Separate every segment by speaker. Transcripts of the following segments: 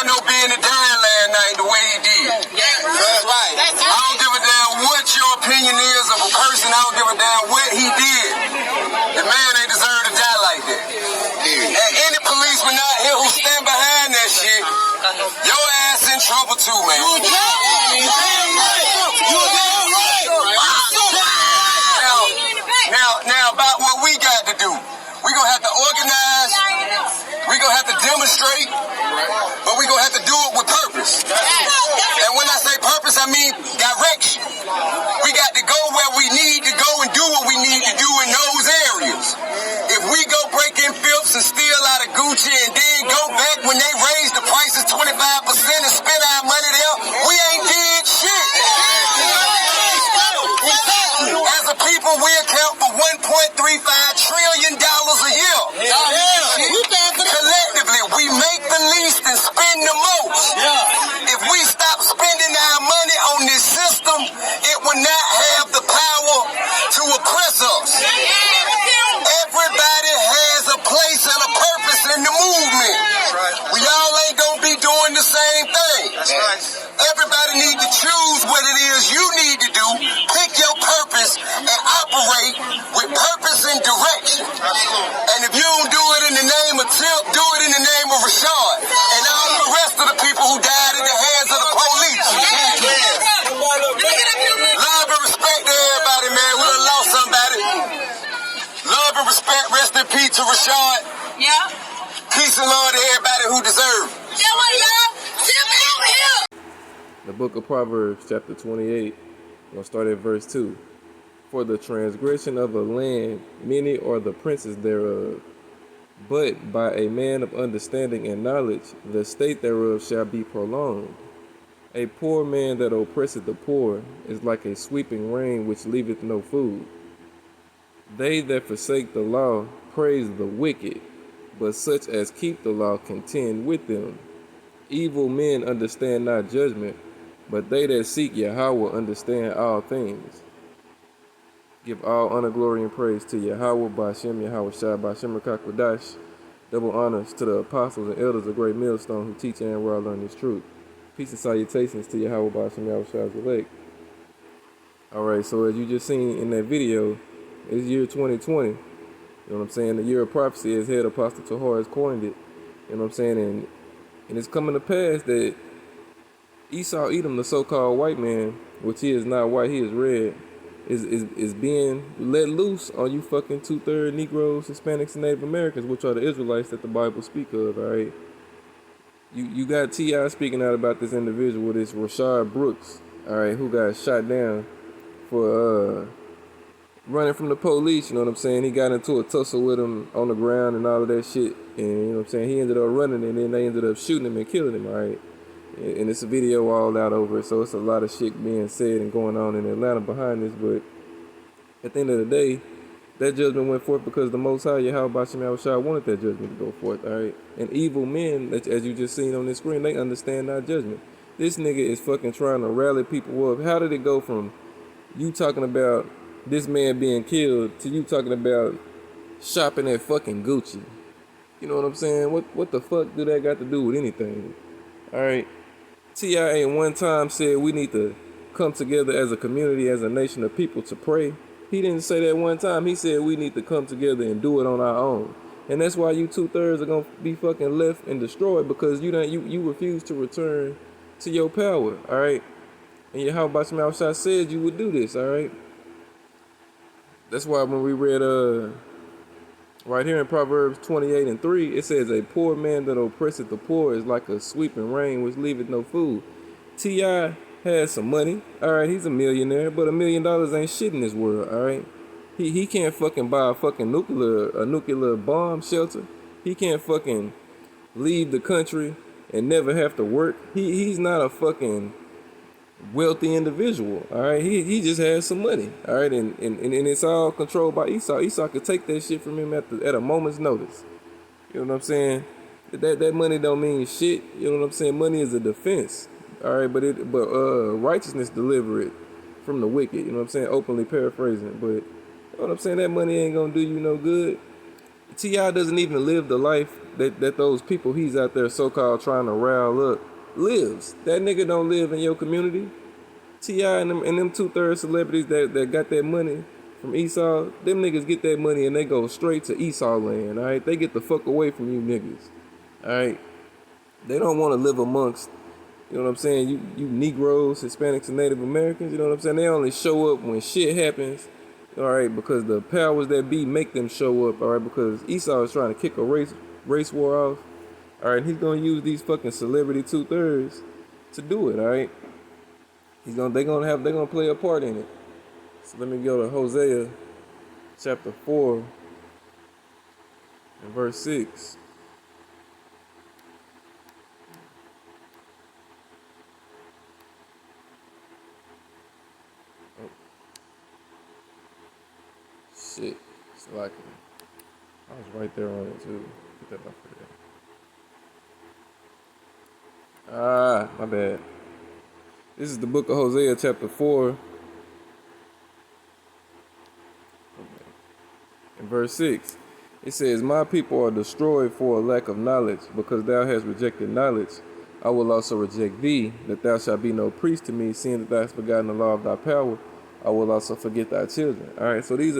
Speaker 1: Rondo being a dime last night the way he did. That's right. I don't give a damn what your opinion is of a person. I don't give a damn what he did. The man ain't deserve to die like that. And any policeman out here who stand behind that shit, your ass in trouble too, man. Now about what we got to do. We gonna have to organize. We gonna have to demonstrate, but we gonna have to do it with purpose. And when I say purpose, I mean direction. We got to go where we need to go and do what we need to do in those areas. If we go break in Phipps and steal out of Gucci and then go back when they raise the prices 25% and spend our money there, we ain't did shit. As a people, we account for $1.35 trillion a year. Collectively, we make the least and spend the most. If we stop spending our money on this system, it will not have the power to oppress us. Everybody has a place and a purpose in the movement. We all ain't gonna be doing the same thing. Everybody need to choose what it is you need to do, pick your purpose, and operate with purpose and direction. And if you don't do it in the name of Tip, do it in the name of Rashad and all the rest of the people who died in the hands of the police. Love and respect to everybody, man. We done lost somebody. Love and respect, rest in peace to Rashad.
Speaker 2: Yeah.
Speaker 1: Peace and love to everybody who deserve it.
Speaker 2: Yeah, what, y'all? Tip out here.
Speaker 3: The book of Proverbs, chapter 28, I'm going to start at verse 2. For the transgression of a land, many are the princes thereof. But by a man of understanding and knowledge, the state thereof shall be prolonged. A poor man that oppresseth the poor is like a sweeping rain which leaveth no food. They that forsake the law praise the wicked, but such as keep the law contend with them. Evil men understand not judgment, but they that seek Yahweh understand all things. Give all honor, glory, and praise to Yahweh, Bashem, Yahweh Shai, Bashem, Rakakwadash. Double honors to the apostles and elders of Great Millstone who teach and where I learn this truth. Peace and salutations to Yahweh, Bashem, Yahweh Shai's elect. Alright, so as you just seen in that video, it's year 2020. You know what I'm saying? The year of prophecy, as head Apostle Tahar has coined it. You know what I'm saying? And it's coming to pass that Esau Edom, the so-called white man, which he is not white, he is red, is being let loose on you fucking 2/3 Negroes, Hispanics, and Native Americans, which are the Israelites that the Bible speak of, all right? You got T.I. speaking out about this individual, this Rashad Brooks, all right, who got shot down for running from the police, you know what I'm saying? He got into a tussle with him on the ground and all of that shit, and you know what I'm saying? He ended up running, and then they ended up shooting him and killing him, all right? And it's a video all out over it, so it's a lot of shit being said and going on in Atlanta behind this, but at the end of the day, that judgment went forth because the Most High, Yahweh Bashem Yahushua, wanted that judgment to go forth, all right? And evil men, as you just seen on this screen, they understand our judgment. This nigga is fucking trying to rally people up. How did it go from you talking about this man being killed to you talking about shopping at fucking Gucci? You know what I'm saying? What the fuck do that got to do with anything? All right. T.I. ain't one time said we need to come together as a community, as a nation of people to pray. He didn't say that one time. He said we need to come together and do it on our own. And that's why you 2/3 are gonna be fucking left and destroyed, because you refuse to return to your power, all right? And Yahweh Bashem Yahushua said you would do this, all right? That's why when we read right here in Proverbs 28:3, it says, a poor man that oppresseth the poor is like a sweeping rain which leaveth no food. T.I. has some money, all right, he's a millionaire, but $1 million ain't shit in this world, all right? He can't fucking buy a fucking nuclear bomb shelter. He can't fucking leave the country and never have to work. He's not a fucking wealthy individual, all right? He just has some money, all right? And it's all controlled by Esau. Esau could take that shit from him at a moment's notice. You know what I'm saying? That money don't mean shit. You know what I'm saying? Money is a defense, all right? But righteousness deliver it from the wicked. You know what I'm saying? Openly paraphrasing it, but you know what I'm saying? That money ain't gonna do you no good. T.I. doesn't even live the life that those people he's out there so-called trying to rile up lives. That nigga don't live in your community. T.I. and them 2/3 celebrities that got that money from Esau, them niggas get that money and they go straight to Esau land, all right? They get the fuck away from you niggas, all right? They don't want to live amongst, you know what I'm saying, you Negroes, Hispanics, and Native Americans, you know what I'm saying? They only show up when shit happens, all right, because the powers that be make them show up, all right, because Esau is trying to kick a race war off, all right? He's going to use these fucking celebrity 2/3 to do it, all right? They're gonna play a part in it. So let me go to Hosea chapter 4 and verse 6. Oh. Shit. It's like I was right there on it too. Get that off of there. Ah, my bad. This is the book of Hosea chapter 4 and verse 6. It says, "My people are destroyed for a lack of knowledge, because thou hast rejected knowledge. I will also reject thee, that thou shalt be no priest to me, seeing that thou hast forgotten the law of thy power. I will also forget thy children." All right, so these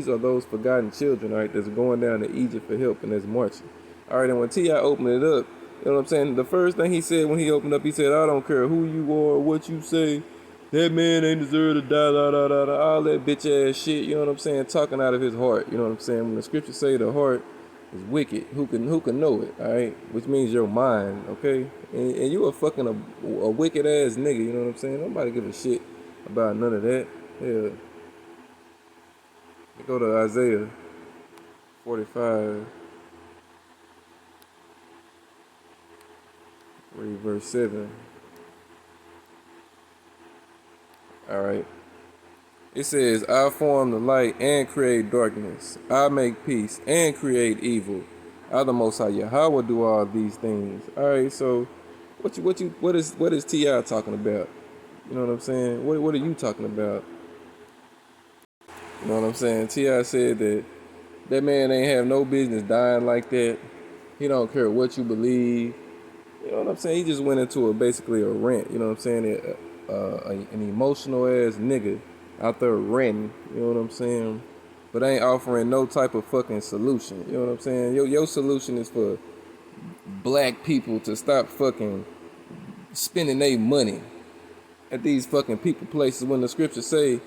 Speaker 3: are those forgotten children, all right, that's going down to Egypt for help and that's marching. All right, and when T.I. opened it up, you know what I'm saying? The first thing he said when he opened up, he said, "I don't care who you are or what you say. That man ain't deserve to die, all that bitch ass shit." You know what I'm saying? Talking out of his heart. You know what I'm saying? When the scriptures say the heart is wicked, who can know it? All right, which means your mind. Okay, and you a fucking a wicked ass nigga. You know what I'm saying? Nobody give a shit about none of that. Yeah. Go to Isaiah 45. Read verse 7. Alright. It says, "I form the light and create darkness. I make peace and create evil. I, the Most High Yahweh, do all these things." Alright, so what is T.I. talking about? You know what I'm saying? What are you talking about? You know what I'm saying? T.I. said that man ain't have no business dying like that. He don't care what you believe. You know what I'm saying? He just went into basically a rant. You know what I'm saying? An emotional ass nigga out there ranting. You know what I'm saying? But ain't offering no type of fucking solution. You know what I'm saying? Your solution is for black people to stop fucking spending their money at these fucking people places, when the scriptures say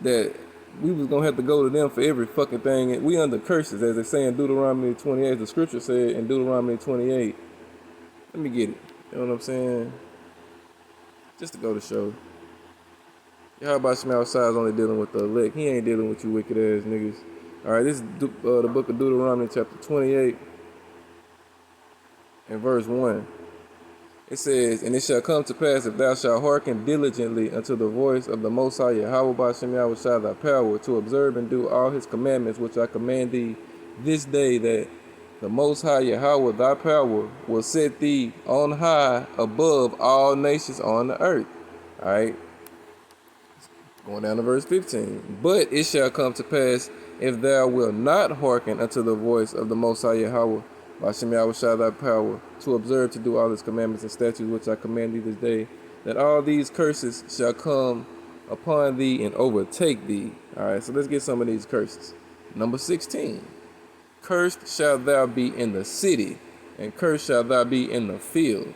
Speaker 3: that we was gonna have to go to them for every fucking thing. And we under curses, as they say in Deuteronomy 28. The scripture said in Deuteronomy 28. Let me get it. You know what I'm saying? Just to go to show. Yahweh Shema is only dealing with the elect. He ain't dealing with you wicked ass niggas. Alright, this is the book of Deuteronomy chapter 28 and verse 1. It says, "And it shall come to pass, if thou shalt hearken diligently unto the voice of the Most High Yahweh Ba'ashem Yahushua thy power, to observe and do all his commandments which I command thee this day, that the Most High Yahweh thy power will set thee on high above all nations on the earth." All right. Going down to verse 15. "But it shall come to pass, if thou wilt not hearken unto the voice of the Most High Yahweh Ba'ashem Yahushua thy power, to observe to do all his commandments and statutes which I command thee this day, that all these curses shall come upon thee and overtake thee." All right, so let's get some of these curses. Number 16. "Cursed shalt thou be in the city, and cursed shalt thou be in the field."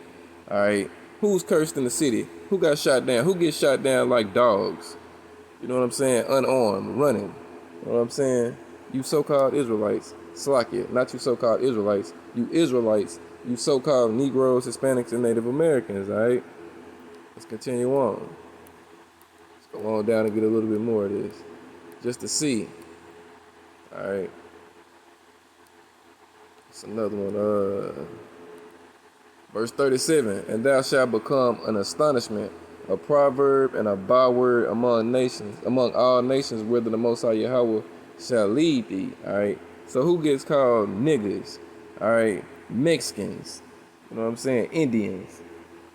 Speaker 3: All right, who's cursed in the city? Who got shot down? Who gets shot down like dogs? You know what I'm saying? Unarmed, running. You know what I'm saying? You so-called Israelites. Slakia, not you so-called Israelites. You Israelites. You so-called Negroes, Hispanics, and Native Americans. All right, let's continue on. Let's go on down and get a little bit more of this, just to see. All right. It's another one. Verse 37. "And thou shalt become an astonishment, a proverb, and a byword among all nations, whither the Most High Yahweh shall lead thee." All right. So who gets called niggas? All right. Mexicans. You know what I'm saying? Indians.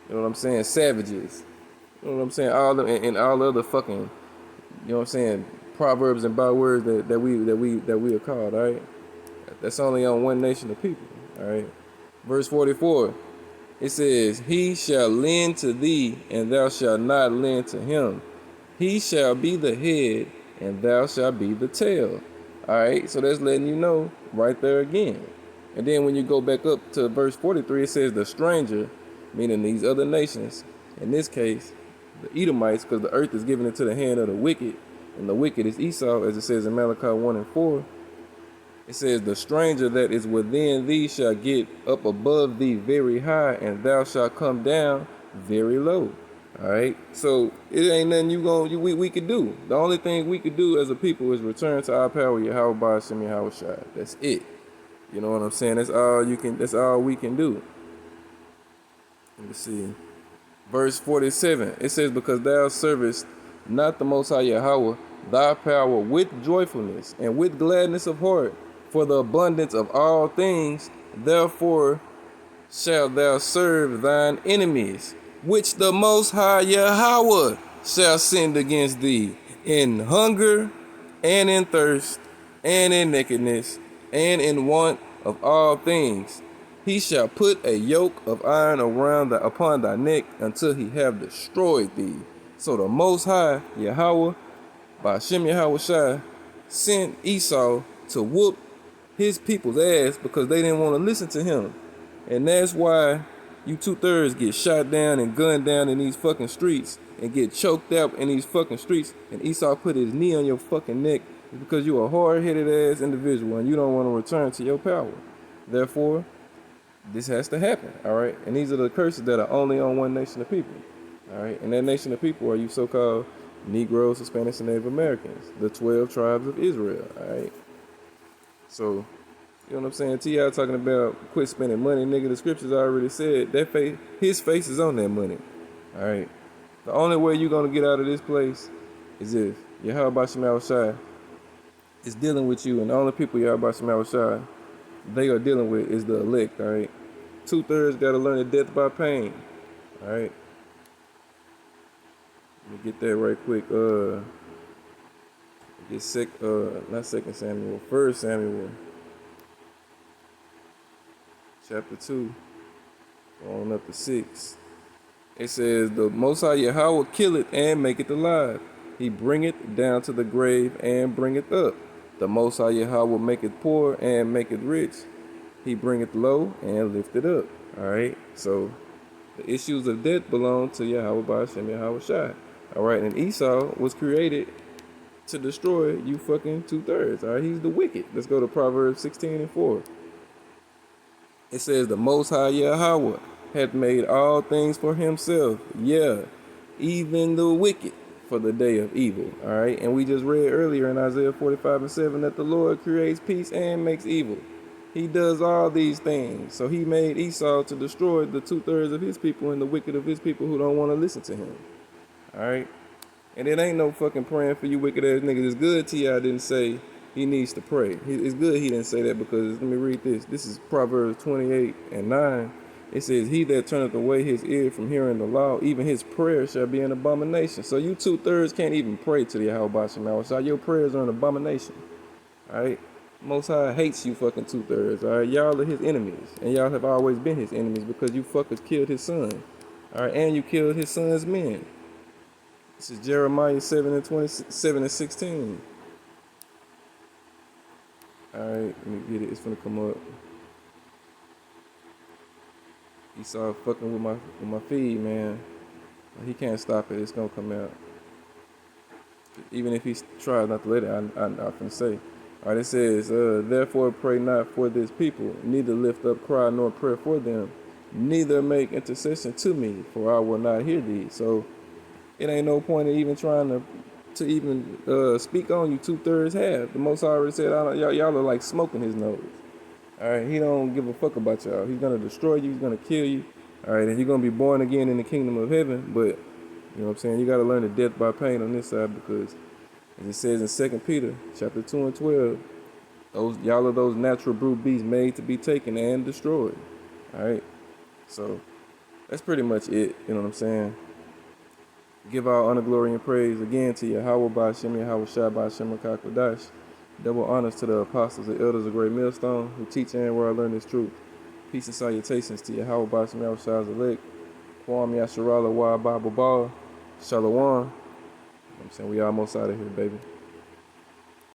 Speaker 3: You know what I'm saying? Savages. You know what I'm saying? All them and all other fucking, you know what I'm saying, proverbs and bywords that we are called. All right. That's only on one nation of people. All right. Verse 44, it says, he shall lend to thee, and thou shalt not lend to him. He shall be the head, and thou shalt be the tail. All right, so that's letting you know right there again. And then when you go back up to verse 43, it says the stranger, meaning these other nations, in this case, the Edomites, because the earth is given into the hand of the wicked, and the wicked is Esau, as it says in Malachi 1 and 4. It says, the stranger that is within thee shall get up above thee very high, and thou shalt come down very low. All right, so it ain't nothing we could do. The only thing we could do as a people is return to our power, Yahweh Ba'ashem Yahweh Shai. That's it. You know what I'm saying? That's all we can do. Let me see. Verse 47, it says, because thou servest not the Most High Yahweh, thy power with joyfulness and with gladness of heart, for the abundance of all things, therefore shalt thou serve thine enemies, which the Most High Yahweh shall send against thee, in hunger and in thirst and in nakedness and in want of all things. He shall put a yoke of iron upon thy neck until he have destroyed thee. So the Most High Yahweh, Ba'ashem Yahweh Shai, sent Esau to whoop his people's ass because they didn't want to listen to him. And that's why you 2/3 get shot down and gunned down in these fucking streets and get choked out in these fucking streets, and Esau put his knee on your fucking neck because you're a hard-headed ass individual and you don't want to return to your power. Therefore, this has to happen, all right? And these are the curses that are only on one nation of people, all right? And that nation of people are you so-called Negroes, Hispanics, and Native Americans, the 12 tribes of Israel, all right? So, you know what I'm saying? T.I. talking about quit spending money, nigga. The scriptures already said that his face is on that money, all right? The only way you're going to get out of this place is if Yahweh Ba'ashem Yahweh Shai is dealing with you, and the only people Yahweh Ba'ashem Yahweh Shai they are dealing with is the elect, all right? 2/3 got to learn the death by pain, all right? Let me get that right quick. Not 2 Samuel, 1 Samuel, chapter 2, on up to 6. It says, the Most High Yahweh killeth and maketh alive. He bringeth down to the grave and bringeth up. The Most High Yahweh maketh poor and maketh rich. He bringeth low and lifteth up. All right. So the issues of death belong to Yahweh Ba'ashem Yahweh Shai. All right. And Esau was created to destroy you fucking 2/3. All right. He's the wicked. Let's go to Proverbs 16 and 4. It says, the Most High Yahweh hath made all things for himself. Yeah, even the wicked for the day of evil. All right. And we just read earlier in Isaiah 45 and 7 that the Lord creates peace and makes evil. He does all these things. So he made Esau to destroy the 2/3 of his people and the wicked of his people who don't want to listen to him. All right. And it ain't no fucking praying for you wicked ass niggas. It's good T.I. didn't say he needs to pray. It's good he didn't say that because, let me read this. This is Proverbs 28 and 9. It says, he that turneth away his ear from hearing the law, even his prayer shall be an abomination. So you 2/3 can't even pray to the Yahweh Ba'ashem Yahweh Shai. Your prayers are an abomination. All right? Most High hates you fucking 2/3. All right? Y'all are his enemies. And y'all have always been his enemies because you fuckers killed his son. All right? And you killed his son's men. This is Jeremiah 7 and 27 and 16. All right, let me get it. It's gonna come up. Esau fucking with my feed, man. He can't stop it. It's gonna come out. Even if he tries not to let it, I'm finna say. All right, it says, therefore pray not for this people, neither lift up cry nor prayer for them, neither make intercession to me, for I will not hear thee. So it ain't no point in even trying to even speak on you 2/3 half. The Most High already said, y'all are like smoke in his nose. All right, he don't give a fuck about y'all. He's gonna destroy you. He's gonna kill you. All right, and you're gonna be born again in the kingdom of heaven. But you know what I'm saying? You gotta learn the death by pain on this side because, as it says in 2 Peter chapter 2 and 12, y'all are those natural brute beasts made to be taken and destroyed. All right, so that's pretty much it. You know what I'm saying? Give all honor, glory, and praise again to Yahweh Ba'ashem Yahweh Shai Ba'ashem Kodash. Double honors to the apostles and elders of Great Millstone who teach and where I learn this truth. Peace and salutations to Yahweh Basham Yahushua Elect, Kwam Yasharala Wa Bible Ball, Shalom. You know what I'm saying? We almost out of here, baby.